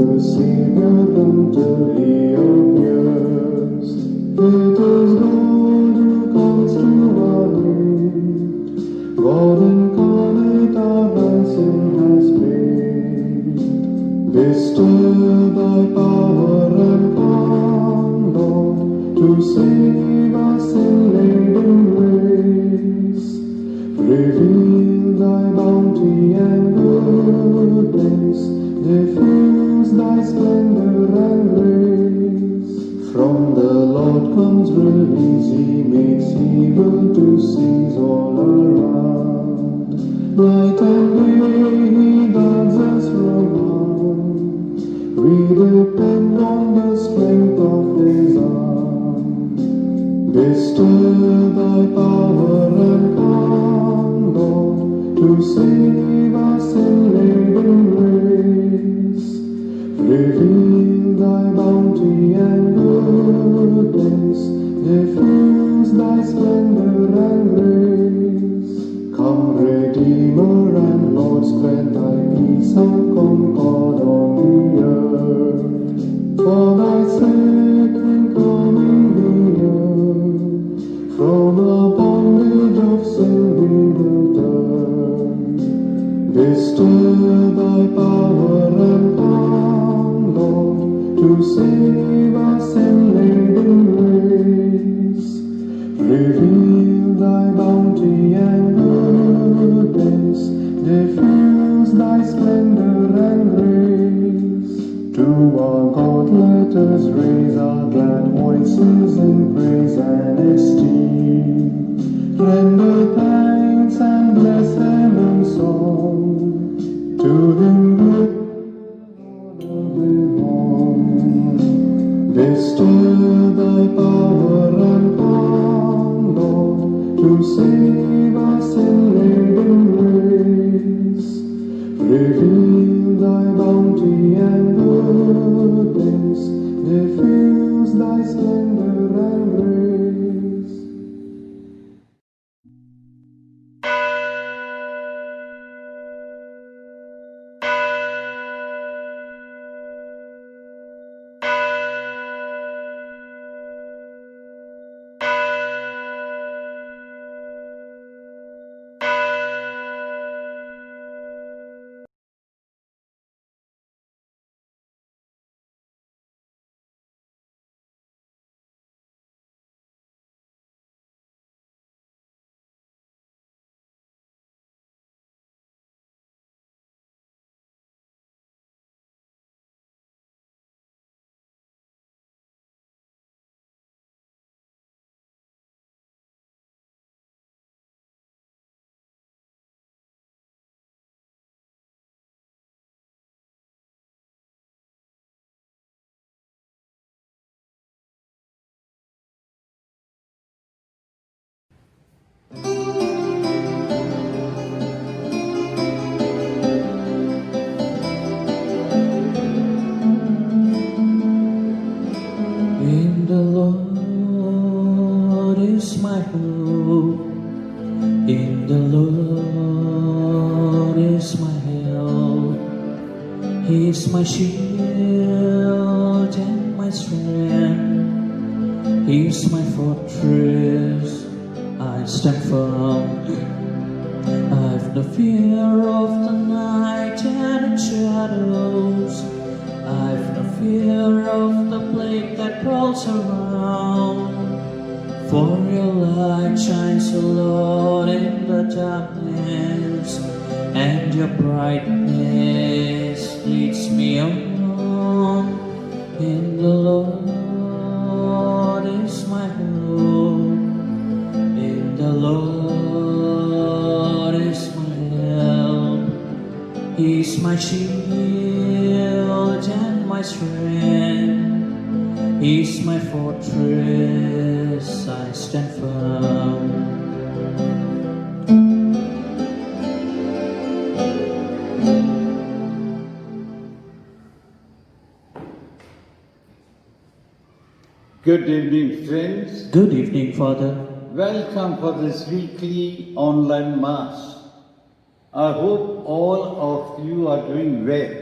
the Savior until He appears. It is God who comes to our aid. God incarnate our ransom has paid. Bestow Thy power and calm, Lord, to save us in laden grace. Reveal Thy bounty and goodness, diffuse Thy splendor and grace. From the Lord comes release, He makes evil to cease all around. Night and day He guards us from harm. We depend on the strength of His arm. Bestow Thy power and calm, Lord, to save us in laden grace. Reveal Thy bounty and goodness, diffuse Thy splendor and grace. Come, Redeemer and Lord, spread Thy peace and concord on the earth. For Thy sake we come in the earth, from the bondage of sin we will turn. Bestow Thy power and calm, Lord, to save us in laden grace. Reveal Thy bounty and goodness, diffuse Thy splendor and grace. To our God let us raise our glad voices in praise and esteem. Render thanks and bless Him in song. To Him belong. Bestow Thy power and calm, Lord, to save us in laden grace. Reveal Thy bounty and goodness, diffuse Thy splendor and grace. In the Lord is my hope. In the Lord is my help. He is my shield and my strength. He is my fortress. I stand firm. I've no fear of the night and its shadows. I've no fear of the plague that crawls around. For Your light shines, O Lord, in the darkness, and Your brightness leads me on. In the Lord is my hope. In the Lord is my help. He is my shield and my strength. He is my fortress, I stand firm. Good evening, friends. Good evening, Father. Welcome for this weekly online Mass. I hope all of you are doing well.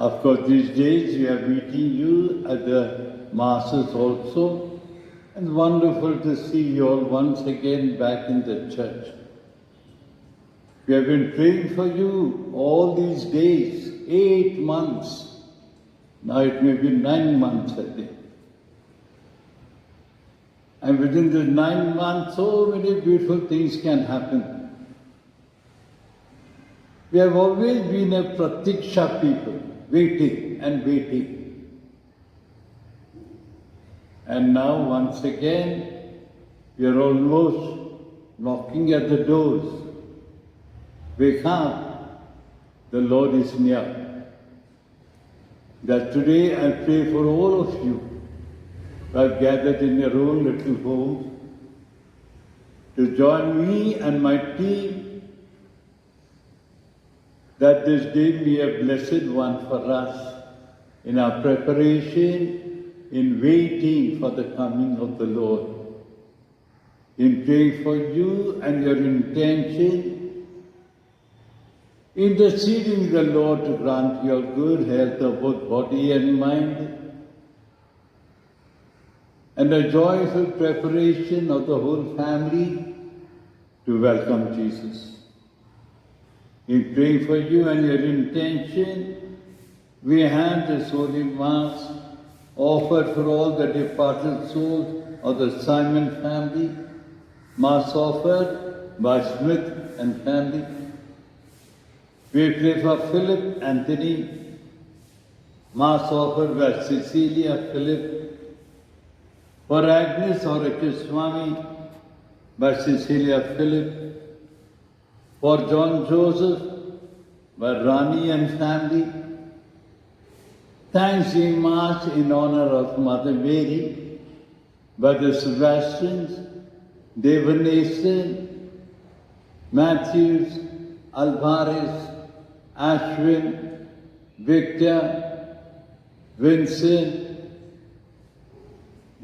Of course, these days we are meeting you at the masses also. And wonderful to see you all once again back in the church. We have been praying for you all these days, 8 months. Now it may be 9 months, I think. And within the 9 months, so many beautiful things can happen. We have always been a pratiksha people, waiting and waiting. And now, once again, we are almost knocking at the doors. Wake up, the Lord is near. That today I pray for all of you who have gathered in your own little homes to join me and my team, that this day be a blessed one for us in our preparation, in waiting for the coming of the Lord, in praying for you and your intention, interceding the Lord to grant your good health of both body and mind, and a joyful preparation of the whole family to welcome Jesus. In praying for you and your intention, we have this Holy Mass offered for all the departed souls of the Simon family, Mass offered by Smith and family. We pray for Philip Anthony, Mass offered by Cecilia Philip, for Agnes Swami by Cecilia Philip, for John Joseph by Rani and family. Thanksgiving Mass in honor of Mother Mary by the Sebastians, Devanation, Matthews, Alvarez, Ashwin, Victor, Vincent,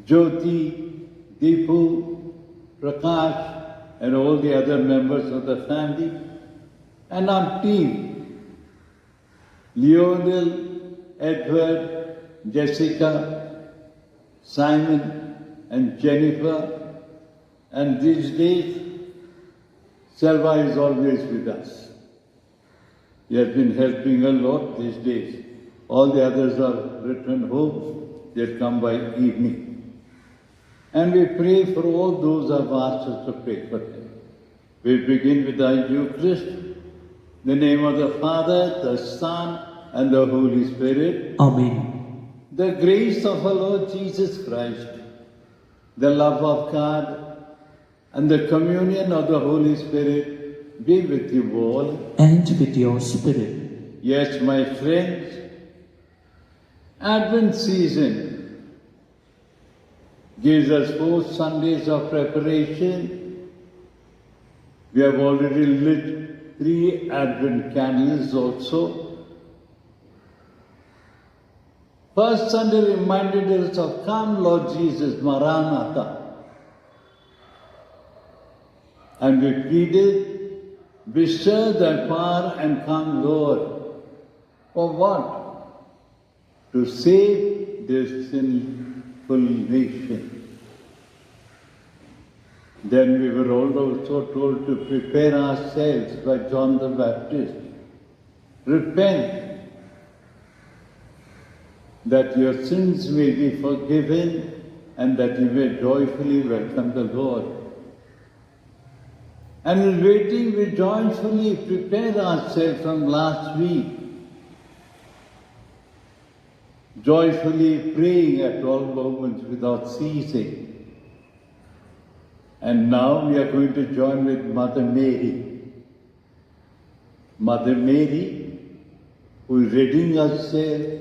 Jyoti, Deepu, Prakash, and all the other members of the family, and our team, Lionel, Edward, Jessica, Simon, and Jennifer, and these days, Selva is always with us. He has been helping a lot these days. All the others are returned home. They'll come by evening. And we pray for all those who have asked us to pray for them. We begin with the Eucharist. In the name of the Father, the Son, and the Holy Spirit. Amen. The grace of our Lord Jesus Christ, the love of God, and the communion of the Holy Spirit be with you all. And with your spirit. Yes, my friends, Advent season gives us 4 Sundays of preparation. We have already lit 3 Advent candles also. First Sunday reminded us of come Lord Jesus, Maranatha. And we pleaded, bestir thy power and come Lord. For what? To save this sinful nation. Then we were also told to prepare ourselves by John the Baptist. Repent, that your sins may be forgiven and that you may joyfully welcome the Lord. And in waiting, we joyfully prepare ourselves from last week, joyfully praying at all moments without ceasing. And now we are going to join with Mother Mary. Mother Mary, who is readying herself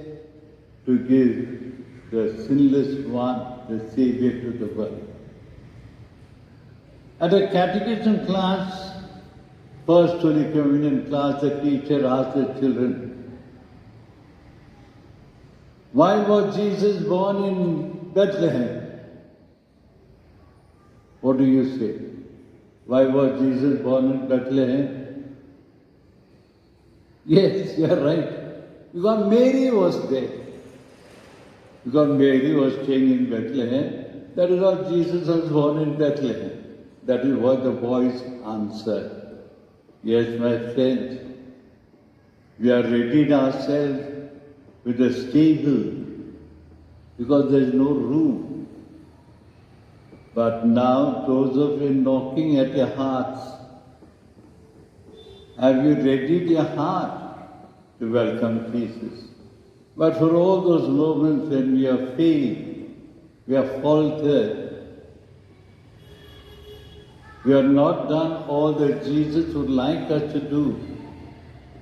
to give the sinless one, the Savior, to the world. At a catechism class, First Holy Communion class, the teacher asked the children, why was Jesus born in Bethlehem? What do you say? Why was Jesus born in Bethlehem? Yes, you are right. Because Mary was there. Because Mary was staying in Bethlehem, that is why Jesus was born in Bethlehem. That is what the voice answered. Yes, my friends, we are readied ourselves with a stable because there is no room. But now, those of you knocking at your hearts, have you readied your heart to welcome Jesus? But for all those moments when we have failed, we have faltered, we have not done all that Jesus would like us to do.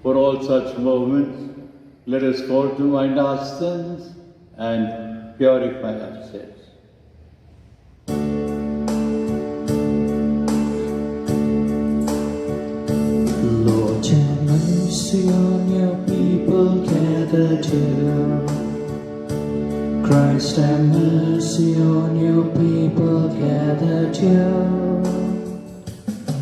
For all such moments, let us call to mind our sins and purify ourselves. Lord, have mercy on your people gathered here. Christ, have mercy on your people gathered here.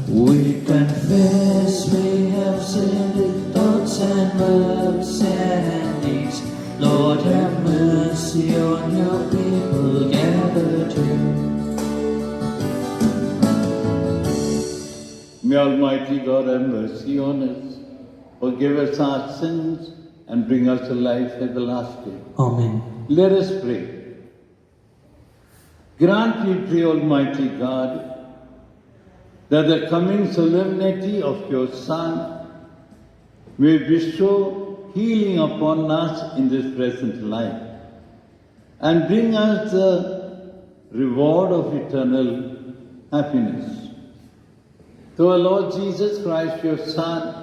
We confess we have sinned in thoughts and words and deeds. Lord, have mercy on your people gathered here. May Almighty God have mercy on us, forgive us our sins, and bring us to life everlasting. Amen. Let us pray. Grant, we pray, Almighty God, that the coming solemnity of your Son may bestow healing upon us in this present life and bring us the reward of eternal happiness. Through our Lord Jesus Christ, your Son,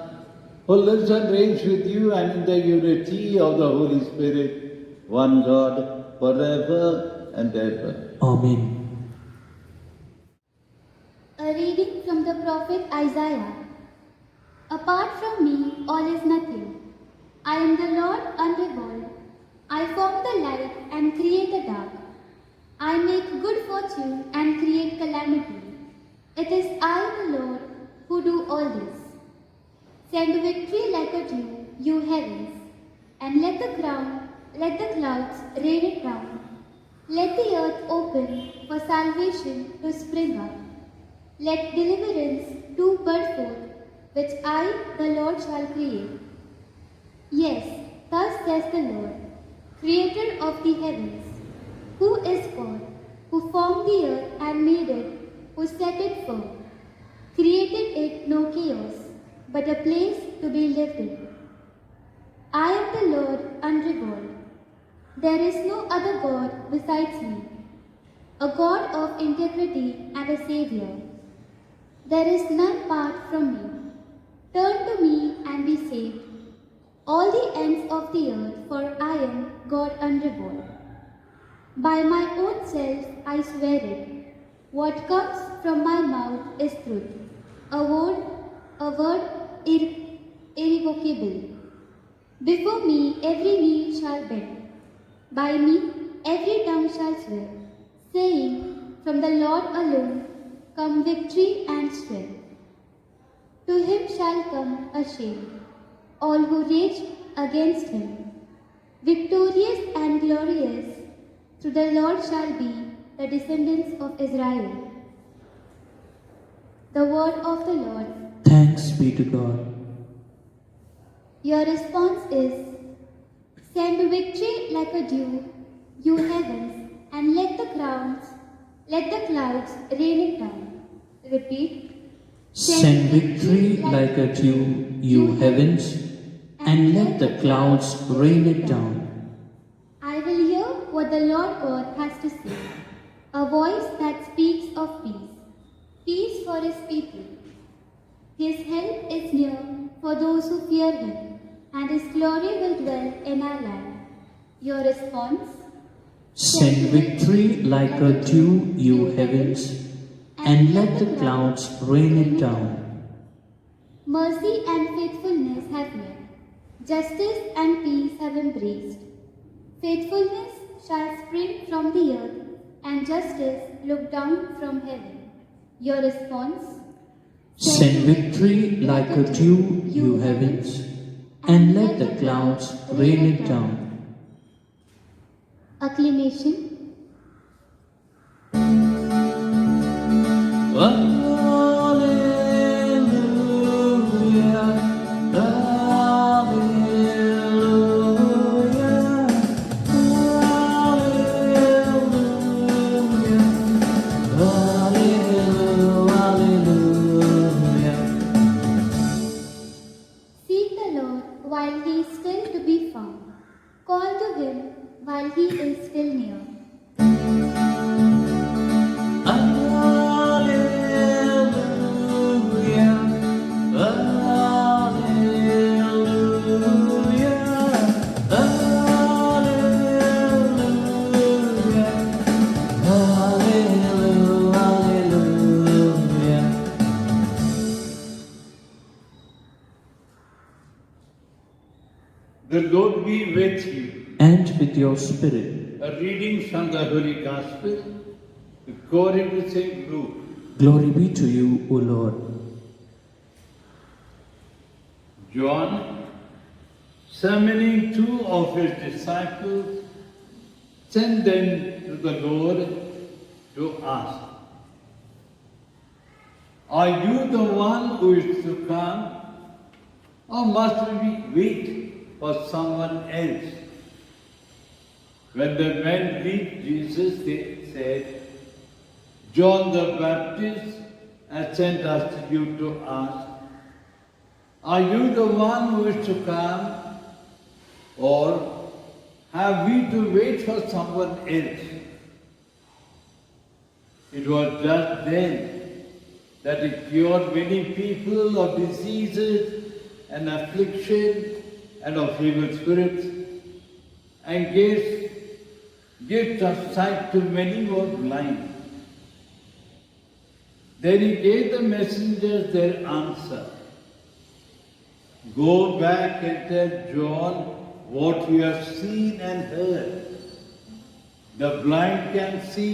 who lives and reigns with you and in the unity of the Holy Spirit, one God, forever and ever. Amen. A reading from the prophet Isaiah. Apart from me, all is nothing. I am the Lord unrevolved. I form the light and create the dark. I make good fortune and create calamity. It is I, the Lord, who do all this. Send victory like a dew, you heavens, and let the clouds rain it down. Let the earth open for salvation to spring up. Let deliverance do bud forth, which I, the Lord, shall create. Yes, thus says the Lord, Creator of the heavens, who is God, who formed the earth and made it, who set it firm, created it no chaos, but a place to be lived in. I am the Lord unrevolved. There is no other God besides me, a God of integrity and a Savior. There is none apart from me. Turn to me and be saved, all the ends of the earth, for I am God unrevolved. By my own self I swear it. What comes from my mouth is truth, a word irrevocable. Before me every knee shall bend, by me every tongue shall swear, saying, from the Lord alone come victory and strength. To him shall come a shame, all who rage against him. Victorious and glorious, through the Lord shall be the descendants of Israel. The word of the Lord. Thanks be to God. Your response is, send victory like a dew, you heavens, and let the clouds rain it down. Repeat. Send victory like a dew, you heavens, and let the clouds rain it down. I will hear what the Lord God has to say, a voice that speaks of peace, peace for his people. His help is near for those who fear him, and his glory will dwell in our land. Your response? Send victory like a dew, you heavens, and let the clouds rain it down. Mercy and faithfulness have met. Justice and peace have embraced. Faithfulness shall spring from the earth, and justice look down from heaven. Your response? Send victory like a dew, you heavens, and let the clouds rain it down. Acclamation. Hallelujah, hallelujah, hallelujah, hallelujah. Seek the Lord while he is still to be found. Call to him while he is still near. Hallelujah, hallelujah, hallelujah, hallelujah. The Lord be with you. And with your spirit. A reading from the Holy Gospel according to St. Luke. Glory be to you, O Lord. John, summoning two of his disciples, sent them to the Lord to ask, "Are you the one who is to come, or must we wait for someone else?" When the men reached Jesus, they said, "John the Baptist has sent us to you to ask, are you the one who is to come, or have we to wait for someone else?" It was just then that he cured many people of diseases and affliction and of evil spirits, and gave gifts of sight to many who were blind. Then he gave the messengers their answer. "Go back and tell John what you have seen and heard. The blind can see,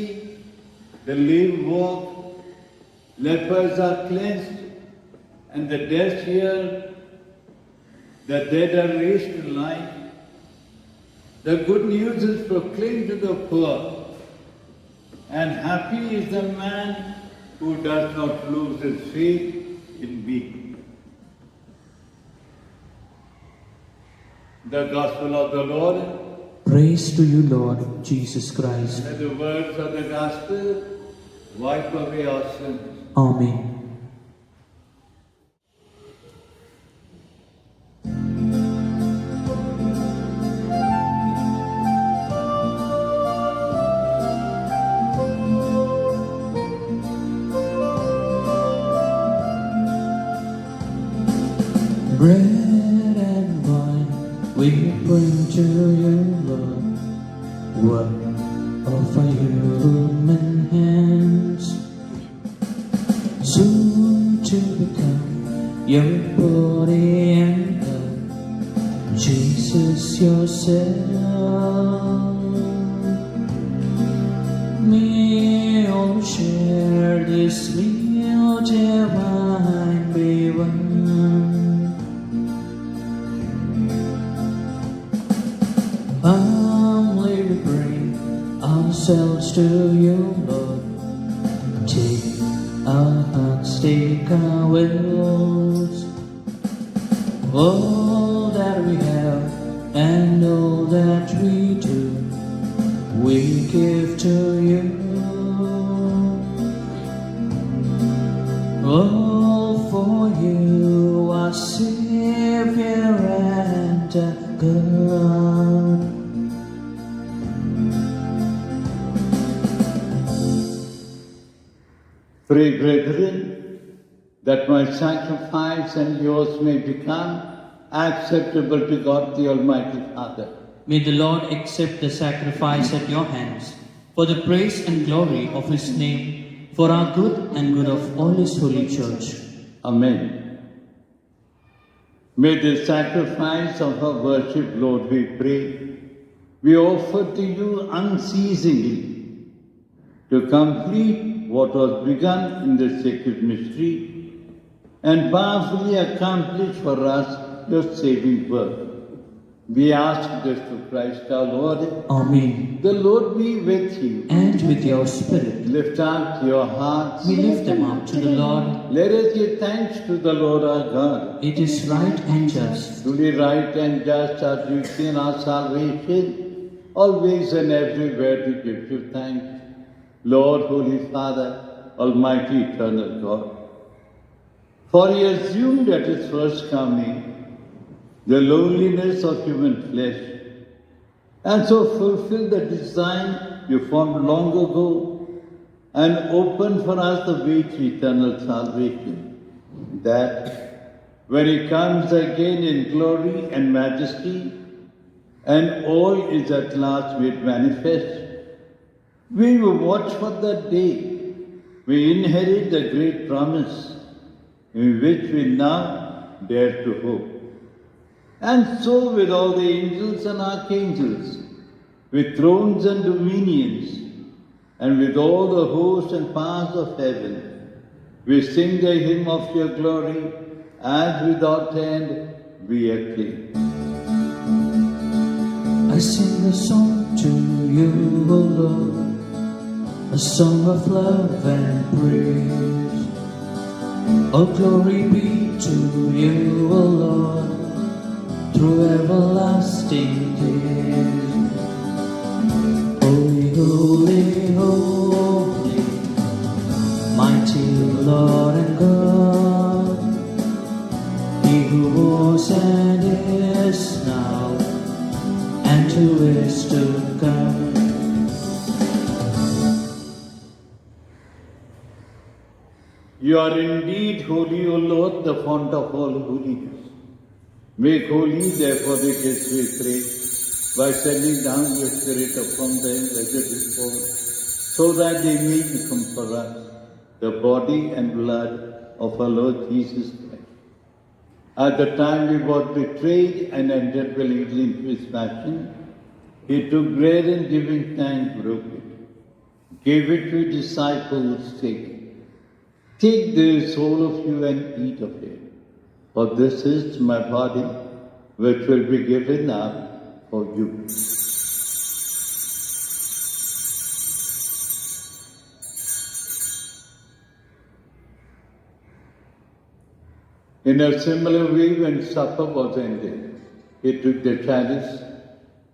the lame walk, lepers are cleansed, and the deaf hear, the dead are raised to life. The good news is proclaimed to the poor, and happy is the man who does not lose his faith in me." The Gospel of the Lord. Praise to you, Lord Jesus Christ. May the words of the Gospel wipe away our sins. Amen. Bread and wine we bring to you, Lord. Work of our human hands, soon to become your body and blood, Jesus yourself. May all share this meal till wine be one. Humbly we bring ourselves to you, Lord. Take our hearts, take our wills, all that we have and all that we do, we give to you. All for you, our Savior and our God. Pray, brethren, that my sacrifice and yours may become acceptable to God the Almighty Father. May the Lord accept the sacrifice at your hands for the praise and glory of his name, for our good and good of all his holy church. Amen. May the sacrifice of our worship, Lord, we pray, be offered to you unceasingly to complete what was begun in the sacred mystery and powerfully accomplish for us your saving work. We ask this through Christ our Lord. Amen. The Lord be with you. And with your spirit, Lift up your hearts. we lift them up to the Lord. Let us give thanks to the Lord our God. It is right and just. Truly right and just our duty and our salvation, always and everywhere to give you thanks. Lord, Holy Father, Almighty, Eternal God. For he assumed at his first coming the lowliness of human flesh, and so fulfilled the design you formed long ago, and opened for us the way to eternal salvation, that when he comes again in glory and majesty, and all is at last made manifest, we will watch for that day we inherit the great promise in which we now dare to hope. And so with all the angels and archangels, with thrones and dominions, and with all the hosts and powers of heaven, we sing the hymn of your glory, as without end we acclaim. I sing a song to you, O Lord, a song of love and praise. Oh, glory be to you, O Lord, through everlasting days. Holy, holy, holy, mighty Lord and God, he who was and is now, and who is to come. You are indeed holy, O Lord, the fount of all holiness. Make holy, therefore, the gifts we pray, by sending down your Spirit upon them as it is before, so that they may become for us the body and blood of our Lord Jesus Christ. At the time he was betrayed and entered willingly into his passion, he took bread and giving thanks, broke it, gave it to his disciples, saying, "Take this, all of you, and eat of it. For this is my body, which will be given up for you." In a similar way, when supper was ended, he took the chalice,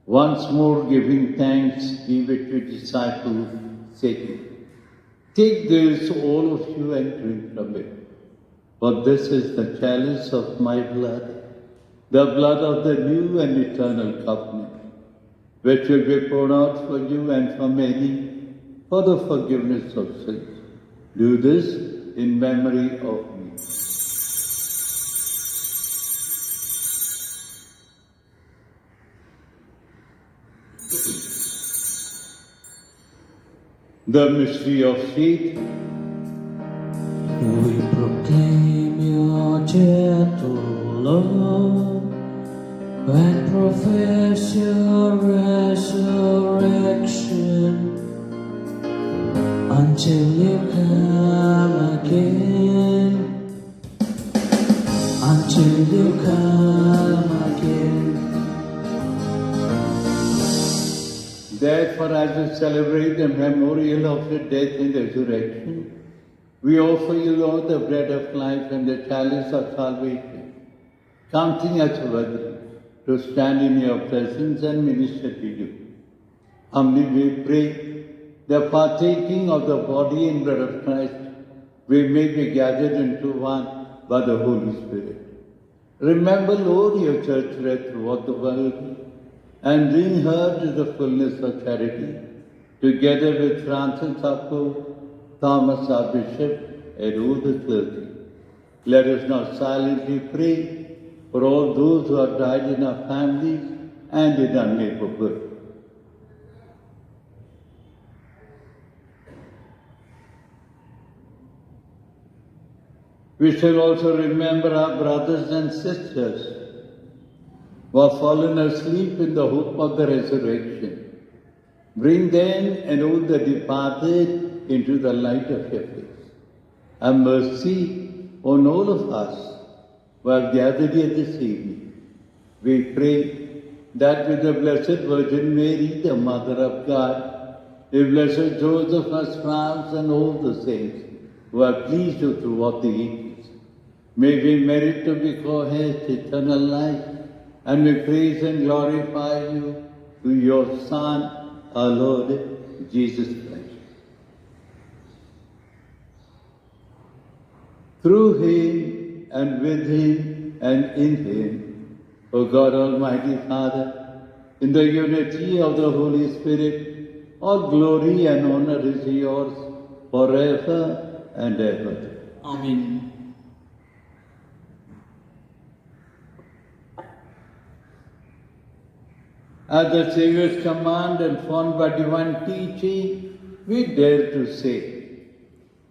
once more giving thanks, gave it to his disciples, saying, "Take this, all of you, and drink from it. For this is the chalice of my blood, the blood of the new and eternal covenant, which will be poured out for you and for many for the forgiveness of sins. Do this in memory of me." The mystery of faith. We proclaim your death, O Lord, and profess your resurrection until you come again. Until you come again. Therefore, as we celebrate the memorial of your death and resurrection, we offer you, Lord, the bread of life and the chalice of salvation, counting us worthy to stand in your presence and minister to you. Humbly we pray, the partaking of the body and blood of Christ, we may be gathered into one by the Holy Spirit. Remember, Lord, your church spread throughout the world, and bring her to the fullness of charity, together with Francis our Pope, Thomas our Bishop, and all the clergy. Let us now silently pray for all those who have died in our families and in our neighborhood. We shall also remember our brothers and sisters who have fallen asleep in the hope of the resurrection. Bring them and all the departed into the light of your face. Have mercy on all of us, who have gathered here this evening. We pray that with the Blessed Virgin Mary, the Mother of God, the Blessed Joseph, her spouse, and all the saints who have pleased you throughout the ages, may we merit to be co-heirs to eternal life, and we praise and glorify you through your Son, our Lord Jesus Christ. Through him and with him and in him, O God Almighty Father, in the unity of the Holy Spirit, all glory and honor is yours forever and ever. Amen. At the Saviour's command and formed by divine teaching, we dare to say,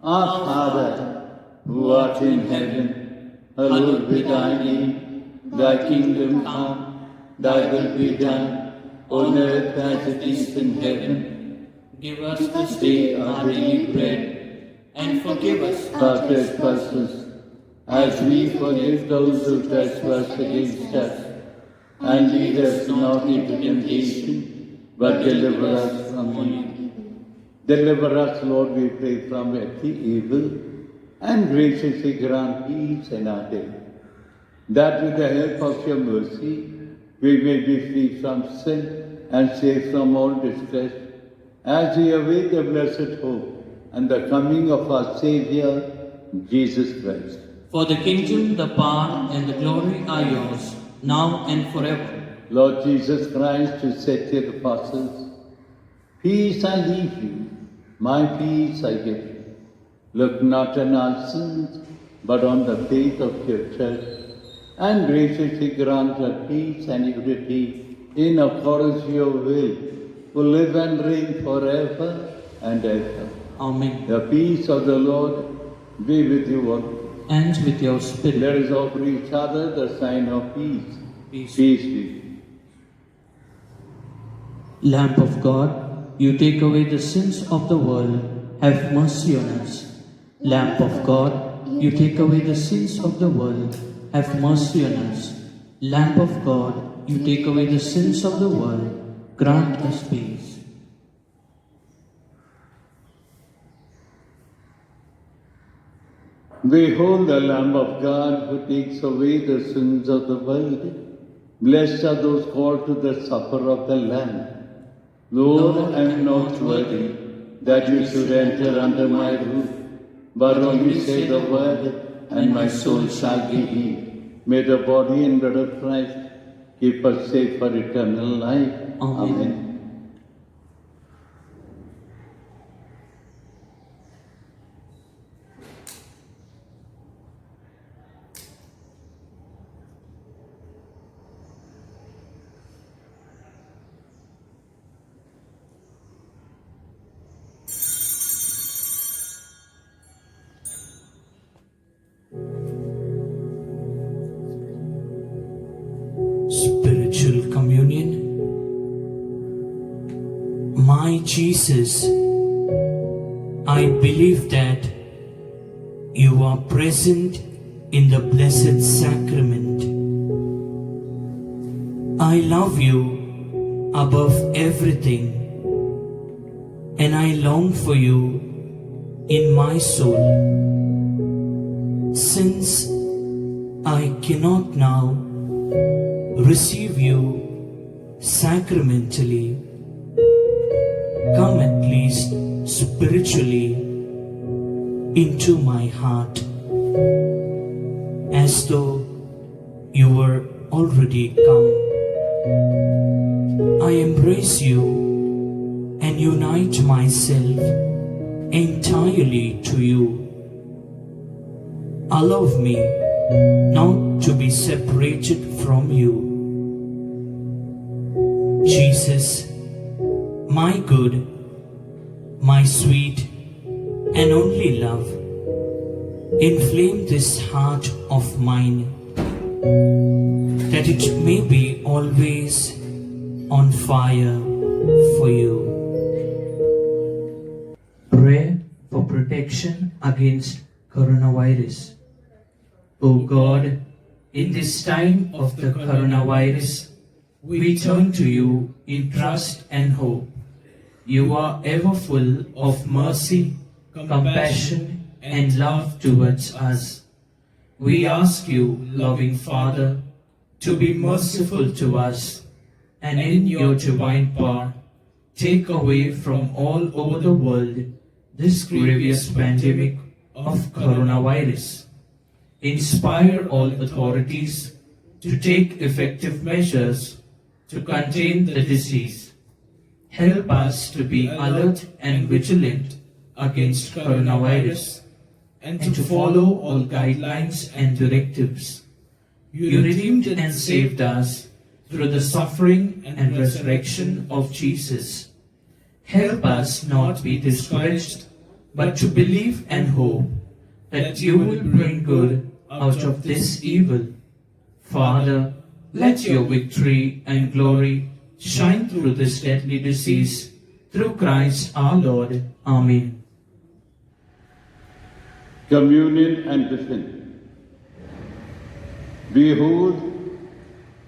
Our Father, who art in heaven, hallowed be thy name. Thy kingdom come, thy will be done, on earth as it is in heaven. Give us this day our daily bread, and forgive us Our trespasses, as we forgive those who trespass against us. And lead us not into temptation, but deliver us from evil. Deliver us, Lord, we pray, from every evil, and graciously grant peace in our day, that with the help of your mercy, we may be free from sin and safe from all distress, as we await the blessed hope and the coming of our Saviour, Jesus Christ. For the kingdom, the power, and the glory are yours, now and forever. Lord Jesus Christ, who said to the apostles, Peace I leave you, my peace I give you. Look not on our sins, but on the faith of your church, and graciously grant her peace and unity in accordance with your will, who live and reign forever and ever. Amen. The peace of the Lord be with you all. And with your spirit. Let us offer each other the sign of peace. Peace. Peace be with you. Lamb of God, you take away the sins of the world, have mercy on us. Lamb of God, you take away the sins of the world, have mercy on us. Lamb of God, you take away the sins of the world, grant us peace. Behold the Lamb of God who takes away the sins of the world. Blessed are those called to the supper of the Lamb. Lord, I am not worthy that you should enter under my roof, but only say the word, and my soul shall be healed. May the body and blood of Christ keep us safe for eternal life. Amen. Spiritual Communion. My Jesus, I believe that you are present in the Blessed Sacrament. I love you above everything, and I long for you in my soul. Since I cannot now receive you sacramentally, come at least spiritually into my heart, as though you were already come. I embrace you and unite myself entirely to you. Allow me not to be separated from you. Jesus, my good, my sweet and only love, inflame this heart of mine, that it may be always on fire for you. Pray for protection against coronavirus. O God, In this time of the coronavirus, we turn to you in trust and hope. You are ever full of mercy, compassion, and love towards us. We ask you, loving Father, to be merciful to us, and in your divine power, take away from all over the world this grievous pandemic of coronavirus. Inspire all authorities to take effective measures to contain the disease. Help us to be alert and vigilant against coronavirus and to follow all guidelines and directives. You redeemed and saved us through the suffering and resurrection of Jesus. Help us not be discouraged, but to believe and hope that you will bring good out of this evil. Father, let your victory and glory shine through this deadly disease, through Christ our Lord. Amen. Communion and vision. Behold,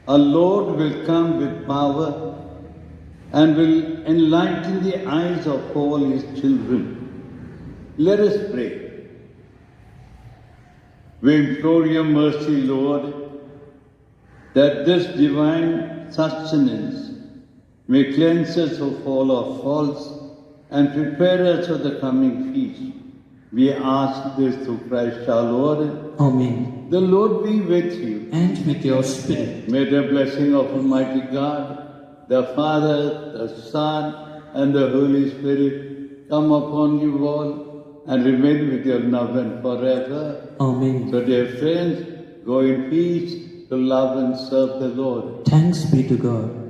our Lord will come with power and will enlighten the eyes of all his children. Let us pray. We implore your mercy, Lord, that this divine sustenance may cleanse us of all our faults and prepare us for the coming feast. We ask this through Christ our Lord. Amen. The Lord be with you. And with your spirit. May the blessing of Almighty God, the Father, the Son, and the Holy Spirit come upon you all and remain with you now and forever. Amen. So dear friends, go in peace to love and serve the Lord. Thanks be to God.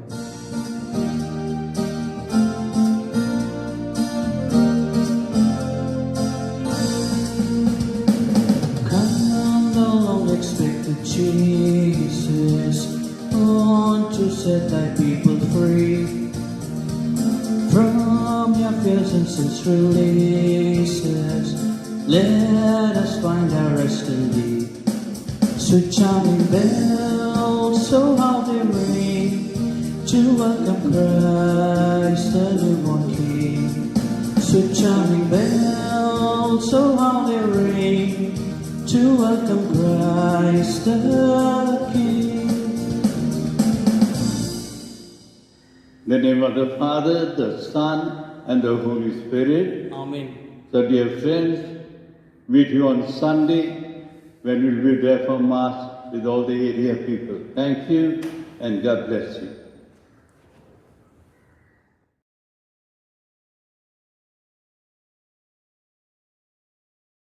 Jesus, on to set thy people free from your fears and sins releases. Let us find our rest in thee. Sweet chiming bells, so how they ring to welcome Christ, the newborn King. Sweet chiming bells, so how they ring to welcome Christ the King. In the name of the Father, the Son, and the Holy Spirit. Amen. So dear friends, meet you on Sunday when we'll be there for Mass with all the area people. Thank you and God bless you.